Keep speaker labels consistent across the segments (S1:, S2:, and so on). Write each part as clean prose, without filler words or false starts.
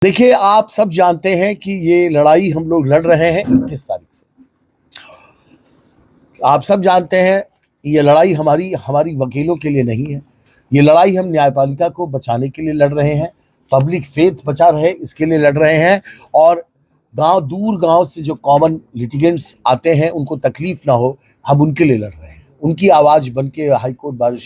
S1: देखिए, आप सब जानते हैं कि ये लड़ाई हम लोग लड़ रहे हैं 21 तारीख से। आप सब जानते हैं ये लड़ाई हमारी हमारी वकीलों के लिए नहीं है। ये लड़ाई हम न्यायपालिका को बचाने के लिए लड़ रहे हैं, पब्लिक फेथ बचा रहे इसके लिए लड़ रहे हैं। और दूर गांव से जो कॉमन लिटिगेंट्स आते हैं उनको तकलीफ ना हो, हम उनके लिए लड़ रहे हैं। उनकी आवाज़ बन के हाईकोर्ट बार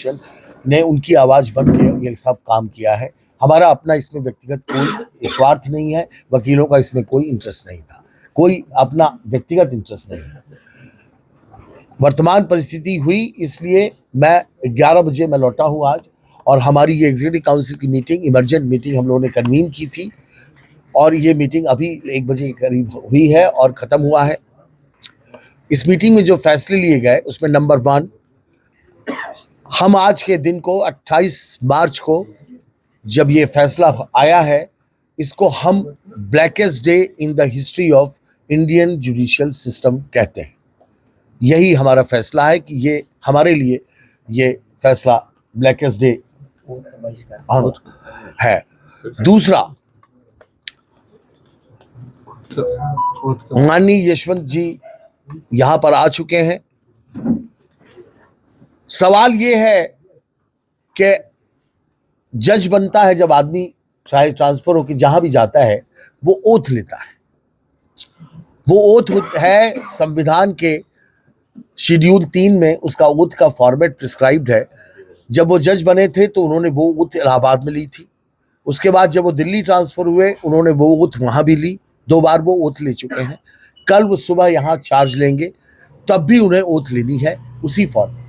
S1: ने उनकी आवाज़ बन के ये सब काम किया है। हमारा अपना इसमें व्यक्तिगत कोई स्वार्थ नहीं है, वकीलों का इसमें कोई इंटरेस्ट नहीं था, कोई अपना व्यक्तिगत इंटरेस्ट नहीं है। वर्तमान परिस्थिति हुई इसलिए मैं 11 बजे मैं लौटा हूँ आज, और हमारी ये एग्जीक्यूटिव काउंसिल की मीटिंग, इमरजेंट मीटिंग हम लोगों ने कन्वीन की थी, और ये मीटिंग अभी 1 बजे के करीब हुई है और ख़त्म हुआ है। इस मीटिंग में जो फैसले लिए गए उसमें नंबर 1, हम आज के दिन को 28 मार्च को जब ये फैसला आया है, इसको हम blackest day in the history of Indian judicial system कहते हैं। यही हमारा फैसला है कि ये हमारे लिए ये फैसला ब्लैकेस्ट डे है। दूसरा, माननीय यशवंत जी यहां पर आ चुके हैं। सवाल ये है कि जज बनता है जब आदमी, चाहे ट्रांसफर होकर जहां भी जाता है, वो ओथ लेता है। वो ओथ है संविधान के शेड्यूल 3 में, उसका ओथ का फॉर्मेट प्रिस्क्राइब्ड है। जब वो जज बने थे तो उन्होंने वो ओथ इलाहाबाद में ली थी। उसके बाद जब वो दिल्ली ट्रांसफर हुए उन्होंने वो ओथ वहां भी ली। 2 बार वो ओथ ले चुके हैं। कल वो सुबह यहाँ चार्ज लेंगे, तब भी उन्हें ओथ लेनी है उसी फॉर्म।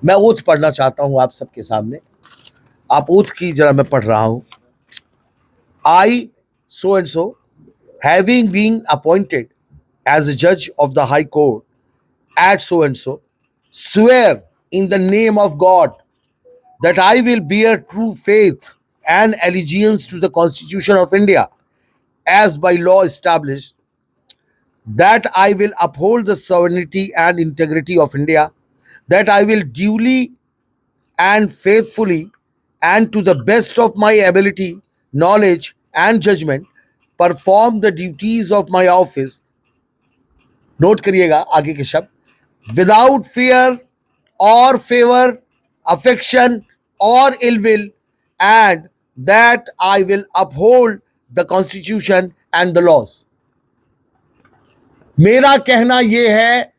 S1: मैं ओथ पढ़ना चाहता हूँ आप सबके सामने। आप ओथ की जरा मैं पढ़ रहा हूं। I, so and so, having been appointed as a judge of the High Court at so and so, swear in the name of God that I will bear true faith and allegiance to the Constitution of India as by law established, that I will uphold the sovereignty and integrity of India, that I will duly and faithfully and to the best of my ability, knowledge and judgment perform the duties of my office. Note करिएगा आगे के शब्द, without fear or favor, affection or ill will, and that I will uphold the constitution and the laws. मेरा कहना यह है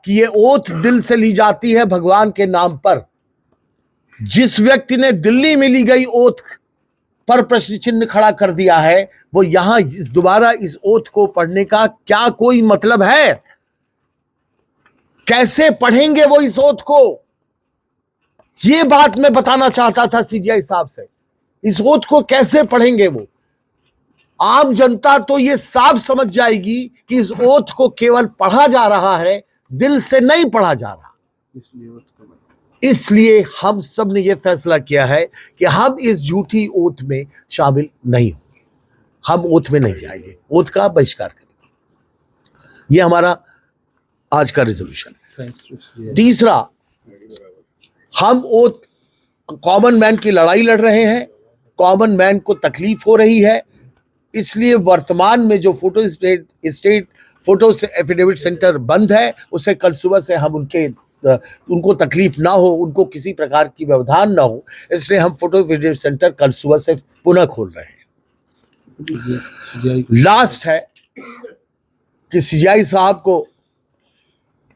S1: कि ये ओथ दिल से ली जाती है भगवान के नाम पर। जिस व्यक्ति ने दिल्ली में ली गई ओथ पर प्रश्न चिन्ह खड़ा कर दिया है, वो यहां दोबारा इस ओथ को पढ़ने का क्या कोई मतलब है? कैसे पढ़ेंगे वो इस ओथ को? ये बात मैं बताना चाहता था सीजीआई साहब से। इस ओथ को कैसे पढ़ेंगे वो? आम जनता तो ये साफ समझ जाएगी कि इस ओथ को केवल पढ़ा जा रहा है, दिल से नहीं पढ़ा जा रहा। इसलिए हम सब ने यह फैसला किया है कि हम इस झूठी ओथ में शामिल नहीं होंगे। हम ओथ में नहीं जाएंगे, ओथ का बहिष्कार करेंगे। यह हमारा आज का रिजोल्यूशन है। तीसरा, हम ओथ कॉमन मैन की लड़ाई लड़ रहे हैं। कॉमन मैन को तकलीफ हो रही है, इसलिए वर्तमान में जो स्टेट फोटो से एफिडेविट सेंटर बंद है, उसे कल सुबह से हम उनको तकलीफ ना हो, उनको किसी प्रकार की व्यवधान ना हो, इसलिए हम फोटो एफिडेविट सेंटर कल सुबह से पुनः खोल रहे हैं। लास्ट है कि सीजीआई साहब को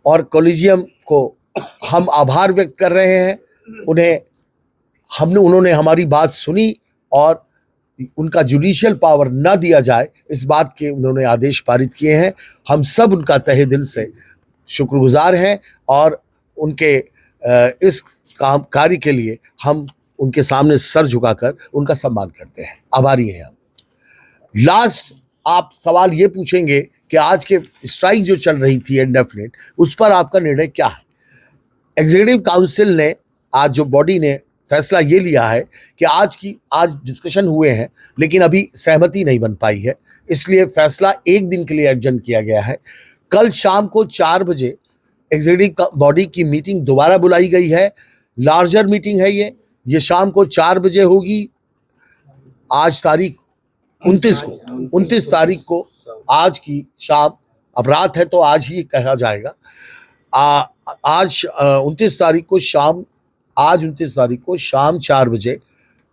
S1: और कॉलेजियम को हम आभार व्यक्त कर रहे हैं। उन्होंने हमारी बात सुनी और उनका जुडिशियल पावर ना दिया जाए, इस बात के उन्होंने आदेश पारित किए हैं। हम सब उनका तहे दिल से शुक्रगुजार हैं और उनके इस कार्य के लिए हम उनके सामने सर झुकाकर उनका सम्मान करते हैं, आभारी हैं हम। लास्ट, आप सवाल ये पूछेंगे कि आज के स्ट्राइक जो चल रही थी इंडेफिनिट, उस पर आपका निर्णय क्या है? एग्जीक्यूटिव काउंसिल ने, आज जो बॉडी ने फैसला ये लिया है कि आज डिस्कशन हुए हैं लेकिन अभी सहमति नहीं बन पाई है, इसलिए फैसला 1 दिन के लिए एडजर्न किया गया है। कल शाम को 4 बजे एग्जीक्यूटिव बॉडी की मीटिंग दोबारा बुलाई गई है। लार्जर मीटिंग है ये शाम को 4 बजे होगी। आज तारीख 29 तारीख को आज की शाम, अब रात है तो आज ही कहा जाएगा, आज 29 तारीख को शाम 4 बजे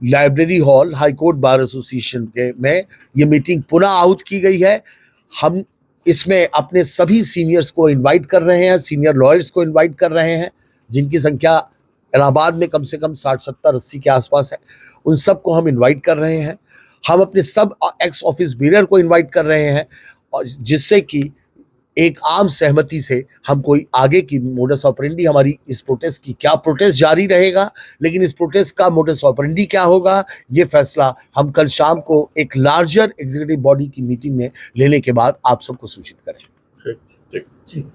S1: library hall high court bar association के में ये मीटिंग पुनः आहूत की गई है। हम इसमें अपने सभी सीनियर्स को इनवाइट कर रहे हैं, सीनियर लॉयर्स को इनवाइट कर रहे हैं, जिनकी संख्या इलाहाबाद में कम से कम 60, 70, 80 के आसपास है। उन सबको हम इनवाइट कर रहे हैं। हम अपने सब एक्स ऑफिस बीरर को इनवाइट कर रहे हैं, और जिससे कि एक आम सहमति से हम कोई आगे की मोडस ऑपरेंडी, हमारी इस प्रोटेस्ट की क्या, प्रोटेस्ट जारी रहेगा, लेकिन इस प्रोटेस्ट का मोडस ऑपरेंडी क्या होगा, ये फैसला हम कल शाम को एक लार्जर एग्जीक्यूटिव बॉडी की मीटिंग में लेने के बाद आप सबको सूचित करें।
S2: ठीक।